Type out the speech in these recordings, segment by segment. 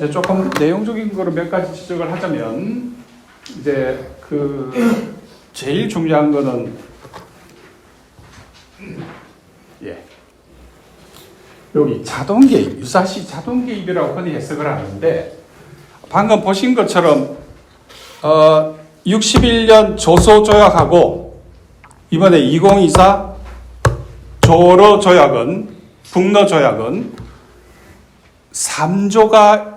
이제 조금 내용적인 거로 몇 가지 지적을 하자면, 이제 제일 중요한 거는, 여기 자동개입, 유사시 자동개입이라고 흔히 해석을 하는데, 방금 보신 것처럼 61년 조소조약하고 이번에 2024 조로조약은, 북러조약은 3조가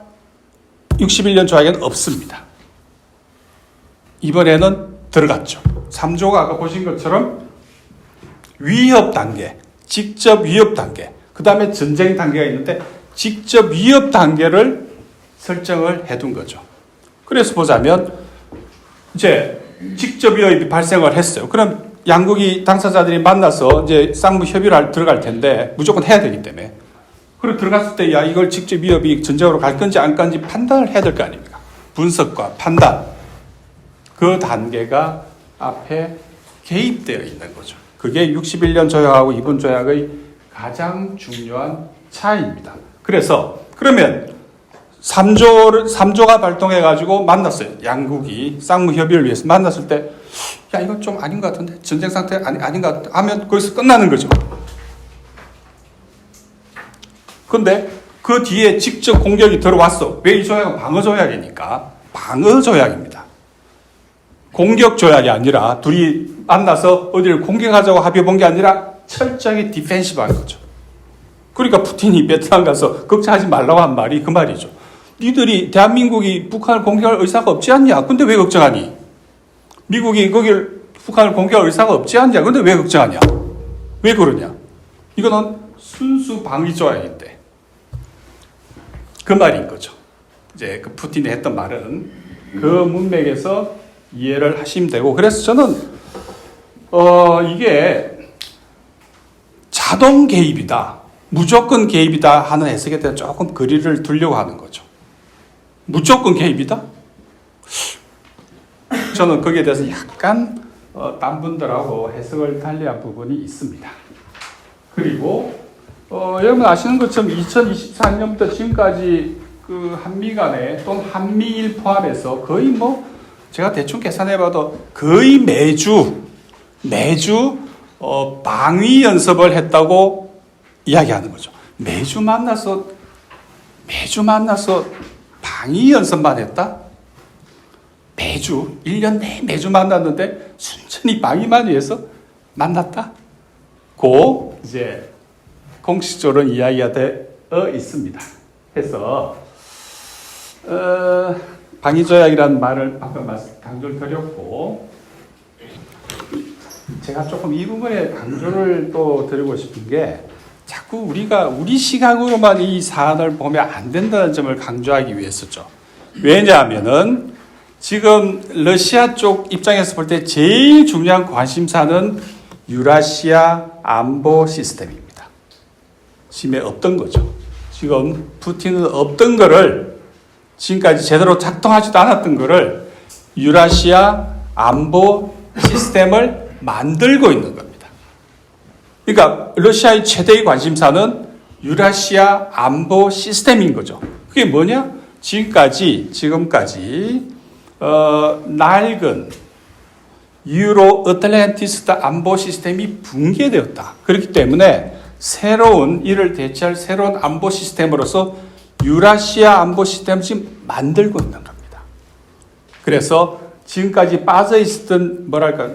61년 조약에는 없습니다. 이번에는 들어갔죠. 3조가 아까 보신 것처럼 위협 단계, 직접 위협 단계, 그 다음에 전쟁 단계가 있는데 직접 위협 단계를 설정을 해둔 거죠. 그래서 보자면 이제 직접 위협이 발생을 했어요. 그럼 양국이 당사자들이 만나서 이제 쌍무 협의를 들어갈 텐데 무조건 해야 되기 때문에. 그리고 들어갔을 때 야 이걸 직접 위협이 전쟁으로 갈 건지 안 건지 판단을 해야 될 거 아닙니까? 분석과 판단. 그 단계가 앞에 개입되어 있는 거죠. 그게 61년 조약하고 이번 조약의 가장 중요한 차이입니다. 그래서 그러면 3조가 발동해가지고 만났어요. 양국이 쌍무 협의를 위해서 만났을 때, 야, 이건 좀 아닌 것 같은데? 전쟁 상태 아닌 것 같은데? 하면 거기서 끝나는 거죠. 근데 그 뒤에 직접 공격이 들어왔어. 왜 이 조약은 방어조약이니까? 방어조약입니다. 공격조약이 아니라 둘이 만나서 어디를 공격하자고 합의 본 게 아니라 철저하게 디펜시브 한 거죠. 그러니까 푸틴이 베트남 가서 걱정하지 말라고 한 말이 그 말이죠. 니들이 대한민국이 북한을 공격할 의사가 없지 않냐? 근데 왜 걱정하니? 미국이 북한을 공격할 의사가 없지 않냐? 근데 왜 걱정하냐? 왜 그러냐? 이거는 순수 방위조약인데 그 말인 거죠. 이제 그 푸틴이 했던 말은 그 문맥에서 이해를 하시면 되고, 그래서 저는 이게 자동 개입이다, 무조건 개입이다 하는 해석에 대해 조금 거리를 두려고 하는 거죠. 무조건 개입이다? 저는 거기에 대해서 약간 딴 분들하고 해석을 달리한 부분이 있습니다. 그리고 여러분 아시는 것처럼 2024년부터 지금까지 그 한미 간에 또는 한미일 포함해서 거의 제가 대충 계산해봐도 거의 매주 방위 연습을 했다고 이야기하는 거죠. 매주 만나서 방위 연습만 했다? 매주 1년 내에 매주 만났는데 순전히 방위만 위해서 만났다? 고 이제 공식적으로는 이야기가 되어 있습니다. 해서 방위조약이라는 말을 아까 강조를 드렸고, 제가 조금 이 부분에 강조를 또 드리고 싶은 게, 자꾸 우리가 우리 시각으로만 이 사안을 보면 안 된다는 점을 강조하기 위해서죠. 왜냐하면은 지금 러시아 쪽 입장에서 볼 때 제일 중요한 관심사는 유라시아 안보 시스템입니다. 지금에 없던 거죠. 지금 푸틴은 없던 거를, 지금까지 제대로 작동하지도 않았던 거를 유라시아 안보 시스템을 만들고 있는 겁니다. 그러니까 러시아의 최대의 관심사는 유라시아 안보 시스템인 거죠. 그게 뭐냐? 지금까지 낡은 유로 어틀랜티스 안보 시스템이 붕괴되었다. 그렇기 때문에 이를 대체할 새로운 안보 시스템으로서 유라시아 안보 시스템을 지금 만들고 있는 겁니다. 그래서 지금까지 빠져있었던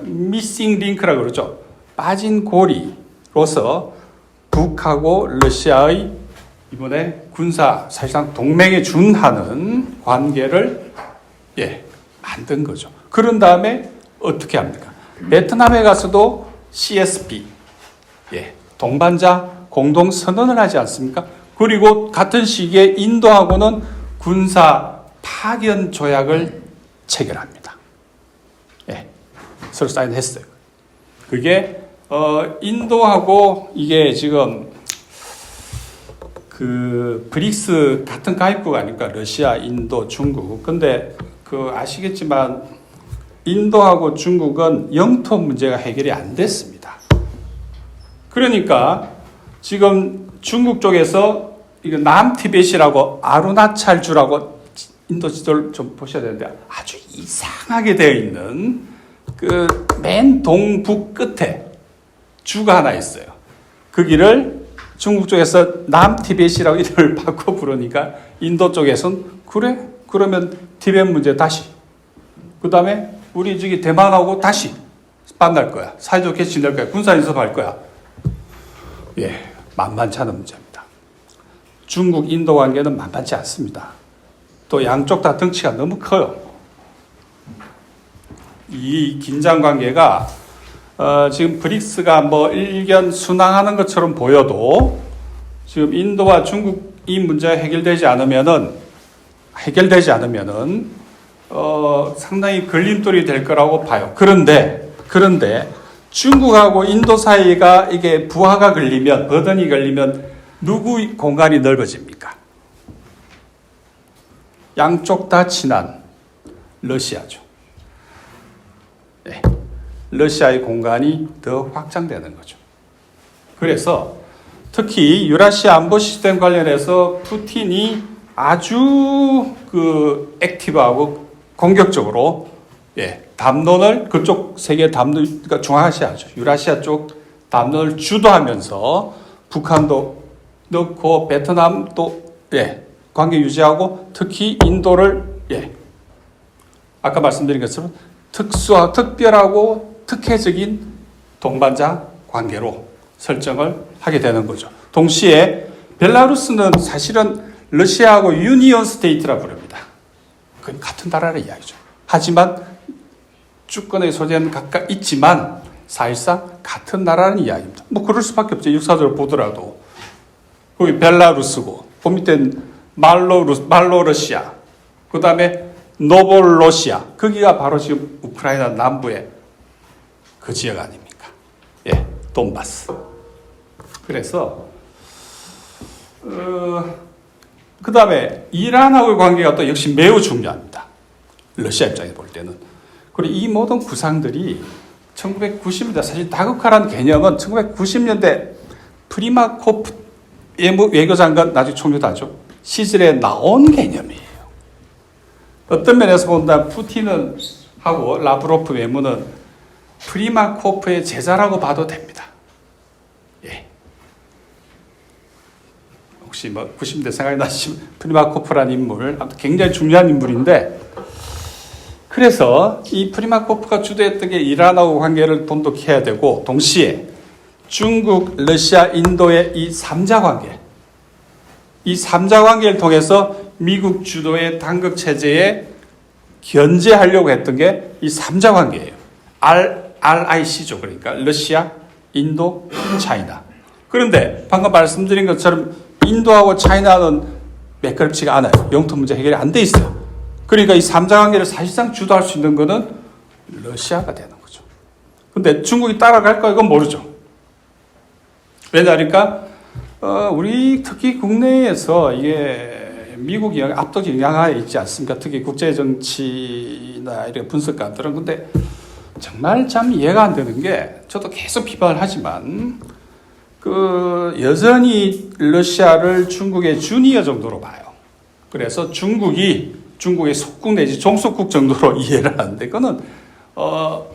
미싱 링크라고 그러죠. 빠진 고리로서 북하고 러시아의 이번에 사실상 동맹에 준하는 관계를 만든 거죠. 그런 다음에 어떻게 합니까? 베트남에 가서도 CSP, 동반자 공동 선언을 하지 않습니까? 그리고 같은 시기에 인도하고는 군사 파견 조약을 체결합니다. 서로 사인했어요. 그게 인도하고 이게 지금 그 브릭스 같은 가입국 아닙니까? 러시아, 인도, 중국. 근데 아시겠지만 인도하고 중국은 영토 문제가 해결이 안 됐습니다. 그러니까 지금 중국 쪽에서 이거 남티벳이라고 아루나찰주라고 인도 지도를 좀 보셔야 되는데 아주 이상하게 되어 있는 그 맨 동북 끝에 주가 하나 있어요. 거기를 중국 쪽에서 남티벳이라고 이름을 바꿔 부르니까 인도 쪽에서는 그래? 그러면 티벳 문제 다시. 그 다음에 우리 저기 대만하고 다시 만날 거야. 사이좋게 지낼 거야. 군사연습할 거야. 예, 만만치 않은 문제입니다. 중국 인도 관계는 만만치 않습니다. 또 양쪽 다 덩치가 너무 커요. 이 긴장 관계가 지금 브릭스가 뭐 일견 순항하는 것처럼 보여도 지금 인도와 중국 이 문제가 해결되지 않으면은 상당히 걸림돌이 될 거라고 봐요. 그런데 중국하고 인도 사이가 이게 부하가 걸리면, 버든이 걸리면 누구 공간이 넓어집니까? 양쪽 다 친한 러시아죠. 네. 러시아의 공간이 더 확장되는 거죠. 그래서 특히 유라시아 안보 시스템 관련해서 푸틴이 아주 그 액티브하고 공격적으로 담론을 그쪽 세계 담론, 그러니까 중앙아시아죠. 유라시아 쪽 담론을 주도하면서 북한도 넣고 베트남도 관계 유지하고 특히 인도를 아까 말씀드린 것처럼 특별하고 특혜적인 동반자 관계로 설정을 하게 되는 거죠. 동시에 벨라루스는 사실은 러시아하고 유니언 스테이트라 부릅니다. 그건 같은 나라의 이야기죠. 하지만 주권의 소재는 각각 있지만 사실상 같은 나라는 이야기입니다. 뭐 그럴 수밖에 없죠. 역사적으로 보더라도. 거기 벨라루스고 그 밑에는 말로러시아, 그 다음에 노볼로시아, 거기가 바로 지금 우크라이나 남부의 그 지역 아닙니까? 돈바스. 그래서 그 다음에 이란하고의 관계가 또 역시 매우 중요합니다. 러시아 입장에서 볼 때는. 그리고 이 모든 구상들이 1990년대, 사실 다국화라는 개념은 1990년대 프리마코프 외교장관, 나중에 총리도 하죠. 시절에 나온 개념이에요. 어떤 면에서 본다 푸틴은 하고 라브로프 외무는 프리마코프의 제자라고 봐도 됩니다. 혹시 뭐 90년대 생각이 나시면 프리마코프라는 인물, 아무튼 굉장히 중요한 인물인데, 그래서 이 프리마코프가 주도했던 게 이란하고 관계를 돈독해야 되고, 동시에 중국, 러시아, 인도의 이 3자 관계, 이 3자 관계를 통해서 미국 주도의 단급 체제에 견제하려고 했던 게 이 3자 관계예요. RIC죠. 그러니까 러시아, 인도, 차이나. 그런데 방금 말씀드린 것처럼 인도하고 차이나는 매끄럽지가 않아요. 영토 문제 해결이 안 돼 있어요. 그러니까 이 3자 관계를 사실상 주도할 수 있는 거는 러시아가 되는 거죠. 근데 중국이 따라갈까? 이건 모르죠. 왜냐하니까 우리 특히 국내에서 이게 미국이 압도적 영향하에 있지 않습니까? 특히 국제정치나 이런 분석가들은. 근데 정말 참 이해가 안 되는 게, 저도 계속 비판을 하지만 여전히 러시아를 중국의 주니어 정도로 봐요. 그래서 중국의 속국 내지 종속국 정도로 이해를 하는데, 그거는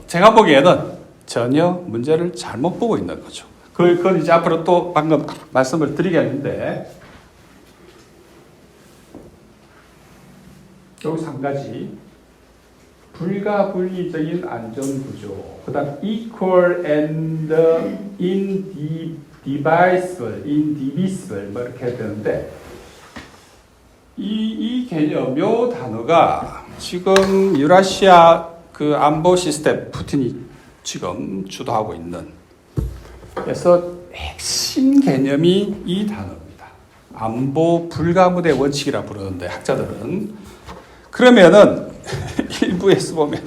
제가 보기에는 전혀 문제를 잘못 보고 있는 거죠. 그건 이제 앞으로 또 방금 말씀을 드리겠는데, 여기서 한 가지, 불가분리적인 안전구조, 그 다음 equal and indivisible 뭐 이렇게 해야 되는데, 이 개념, 요 단어가 지금 유라시아 그 안보 시스템, 푸틴이 지금 주도하고 있는, 그래서 핵심 개념이 이 단어입니다. 안보 불가분의 원칙이라 부르는데, 학자들은. 그러면은 일부에서 보면,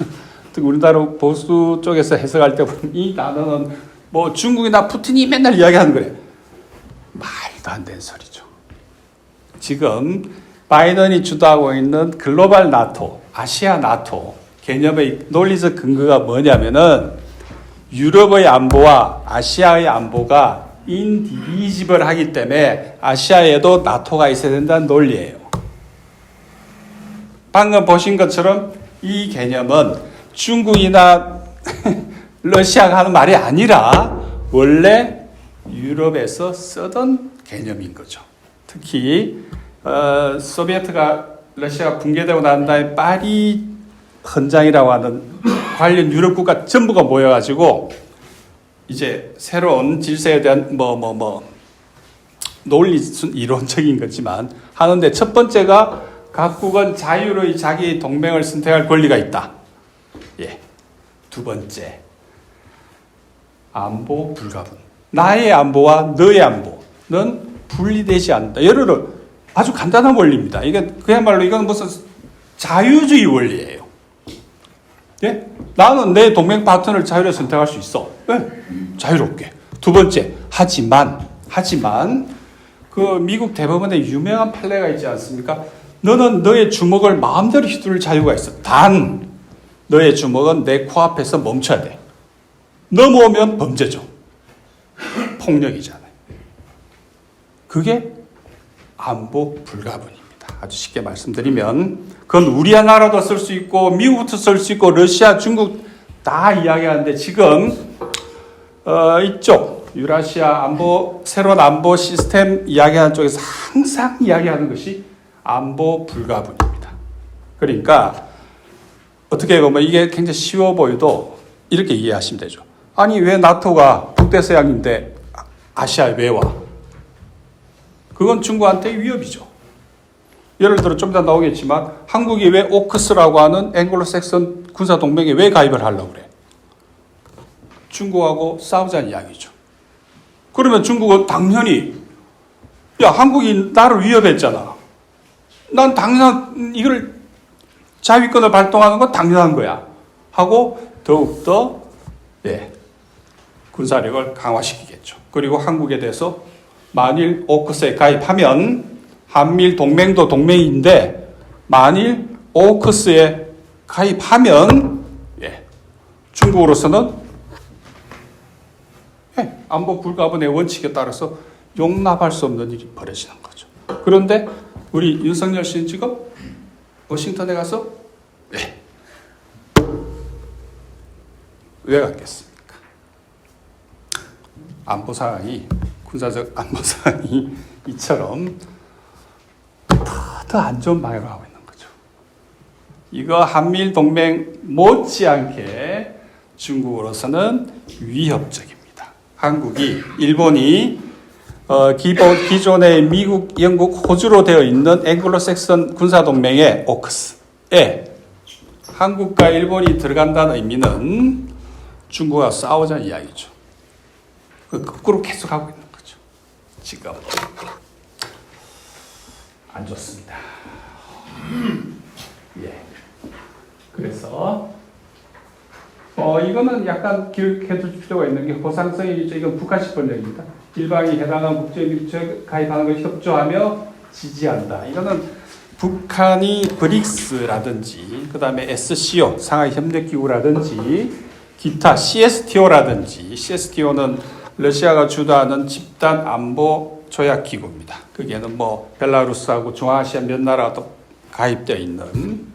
특히 우리나라 보수 쪽에서 해석할 때 보면 이 단어는 뭐 중국이나 푸틴이 맨날 이야기하는 거래요. 말도 안 되는 소리죠. 지금 바이든이 주도하고 있는 글로벌 나토, 아시아 나토 개념의 논리적 근거가 뭐냐면은 유럽의 안보와 아시아의 안보가 인디비지블하기 때문에 아시아에도 나토가 있어야 된다는 논리예요. 방금 보신 것처럼 이 개념은 중국이나 러시아가 하는 말이 아니라 원래 유럽에서 쓰던 개념인 거죠. 특히 소비에트가 러시아가 붕괴되고 난 다음에 파리 헌장이라고 하는 관련 유럽 국가 전부가 모여가지고 이제 새로운 질서에 대한 논리 이론적인 거지만 하는데 첫 번째가 각국은 자유로이 자기 동맹을 선택할 권리가 있다. 예. 두 번째, 안보 불가분. 나의 안보와 너의 안보는 분리되지 않는다. 예를 들어 아주 간단한 원리입니다. 이게 그야말로 이건 무슨 자유주의 원리예요. 예? 나는 내 동맹 파트너를 자유롭게 선택할 수 있어. 네? 자유롭게. 두 번째, 하지만 그 미국 대법원에 유명한 판례가 있지 않습니까? 너는 너의 주먹을 마음대로 휘두를 자유가 있어. 단 너의 주먹은 내 코앞에서 멈춰야 돼. 넘어오면 범죄죠. 폭력이잖아요. 그게 안보 불가분입니다. 아주 쉽게 말씀드리면 그건 우리 나라도 쓸 수 있고 미국도 쓸 수 있고 러시아, 중국 다 이야기하는데 지금 이쪽 유라시아 안보 새로운 안보 시스템 이야기하는 쪽에서 항상 이야기하는 것이 안보 불가분입니다. 그러니까 어떻게 보면 이게 굉장히 쉬워 보여도 이렇게 이해하시면 되죠. 아니 왜 나토가 북대서양인데 아시아에 왜 와? 그건 중국한테 위협이죠. 예를 들어 좀 이따 나오겠지만 한국이 왜 오크스라고 하는 앵글로색슨 군사동맹에 왜 가입을 하려고 그래? 중국하고 싸우자는 이야기죠. 그러면 중국은 당연히 야 한국이 나를 위협했잖아. 난 당연한 이걸 자위권을 발동하는 건 당연한 거야. 하고 더욱더 군사력을 강화시키겠죠. 그리고 한국에 대해서 만일 오크스에 가입하면 한미일 동맹도 동맹인데 만일 오크스에 가입하면 중국으로서는 안보 불가분의 원칙에 따라서 용납할 수 없는 일이 벌어지는 거죠. 그런데 우리 윤석열 씨는 지금 워싱턴에 가서 왜 갔겠습니까? 안보 상황이 군사적 안보 상황이 이처럼 더 안 좋은 방향으로 가고 있는 거죠. 이거 한미일 동맹 못지않게 중국으로서는 위협적입니다. 한국이 일본이 기존의 미국, 영국, 호주로 되어 있는 앵글로색슨 군사동맹의 오크스에 한국과 일본이 들어간다는 의미는 중국과 싸우자는 이야기죠. 거꾸로 계속 하고 있는 거죠. 지금 안 좋습니다. 그래서 이거는 약간 기억해 줄 필요가 있는 게 보상성이 있죠. 이건 북한식 번역입니다. 일방이 해당한 국제밀주에 가입하는 걸 협조하며 지지한다. 이거는 북한이 브릭스라든지 그 다음에 SCO 상하이 협력기구라든지 기타 CSTO라든지 CSTO는 러시아가 주도하는 집단 안보 조약 기구입니다. 거기에는 벨라루스하고 중앙아시아 몇 나라도 가입되어 있는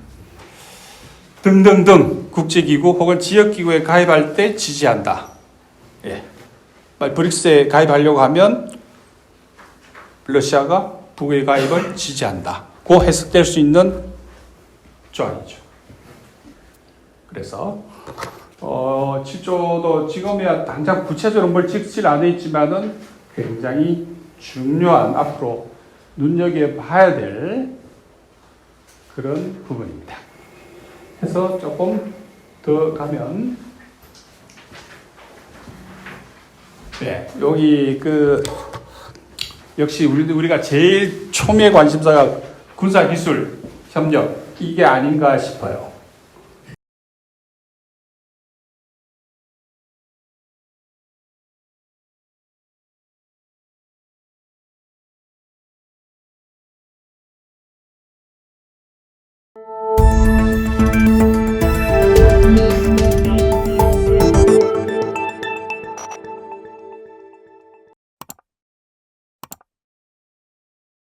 등등등 국제기구 혹은 지역기구에 가입할 때 지지한다. 브릭스에 가입하려고 하면 러시아가 북의 가입을 지지한다. 고 해석될 수 있는 조항이죠. 그래서 7조도 지금이야 당장 구체적으로 뭘 적질 않아 있지만은 굉장히 중요한 앞으로 눈여겨봐야 될 그런 부분입니다. 해서 조금 더 가면 여기 역시 우리가 제일 초미의 관심사가 군사기술 협력 이게 아닌가 싶어요.